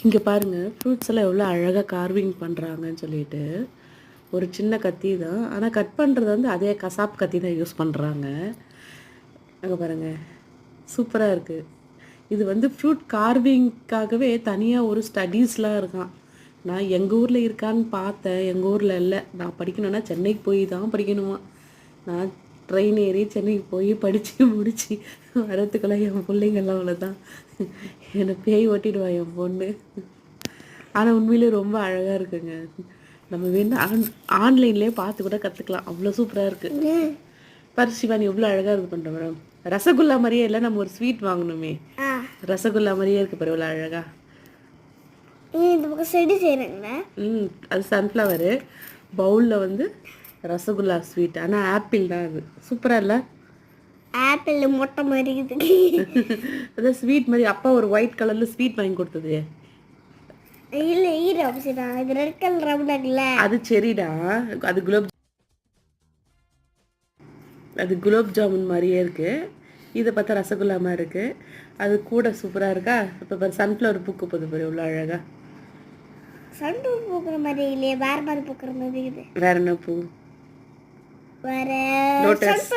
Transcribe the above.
இங்கே பாருங்கள் ஃப்ரூட்ஸ் எல்லாம் எவ்வளோ அழகாக கார்விங் பண்ணுறாங்கன்னு சொல்லிட்டு. ஒரு சின்ன கத்தி தான், ஆனால் கட் பண்ணுறது வந்து அதே கசாப் கத்தி தான் யூஸ் பண்ணுறாங்க. அங்கே பாருங்கள், சூப்பராக இருக்குது. இது வந்து ஃப்ரூட் கார்விங்க்காகவே தனியாக ஒரு ஸ்டடீஸ்லாம் இருக்கான். நான் எங்கள் ஊரில் இருக்கான்னு பார்த்தேன், எங்கள் ஊரில் இல்லை. நான் படிக்கணுன்னா சென்னைக்கு போய் தான் படிக்கணுமா. நான் ட்ரெயின் ஏறி சென்னைக்கு போய் படித்து முடித்து வரத்துக்குள்ள என் பிள்ளைங்கள்லாம் அவ்வளோதான், என்னை பேய் ஓட்டிடுவா என் பொண்ணு. ஆனால் உண்மையிலே ரொம்ப அழகாக இருக்குங்க. நம்ம வேணா ஆன்லைன்லேயே பார்த்து கூட கற்றுக்கலாம், அவ்வளோ சூப்பராக இருக்குது. பாரு சிவானி எவ்வளோ அழகாக இது பண்ணுற மேடம். ரசகுல்லா மாதிரியே இல்லை, நம்ம ஒரு ஸ்வீட் வாங்கணுமே, ரசகுல்லா மாதிரியே இருக்குது பாரு எவ்வளோ அழகா. இந்த பக்கம் செடி செய்கிறாங்க. அது சன்ஃப்ளவரு. பவுலில் வந்து ரசகுல்லா ஸ்வீட், ஆனால் ஆப்பிள் தான் அது. சூப்பராக இல்லை? ஆப்பிள் மொட்டை மாதிரி இருக்குது. அதான் ஸ்வீட் மாதிரி. அப்பா ஒரு ஒயிட் கலரில் ஸ்வீட் வாங்கி கொடுத்தது. இல்லை ஆப்போசிட்டா, இது ரெட் கலர் ரவுண்டாகல. அது செரிடா, அது குலோப் ஜாமுன் மாதிரியே இருக்குது. இதை பார்த்தா ரசகுல்லா மாதிரி இருக்குது. அது கூட சூப்பராக இருக்கா. இப்போ பாரு சன்ஃப்ளவர் பூக்கு போகுது பாரு எவ்வளோ அழகாக. சன்ஃப்ளவர் பூக்கிற மாதிரி இல்லையே, வேறு மாதிரி பூக்கிற மாதிரி இருக்குது. வேற என்ன பூ? வேற லோட்டஸ்.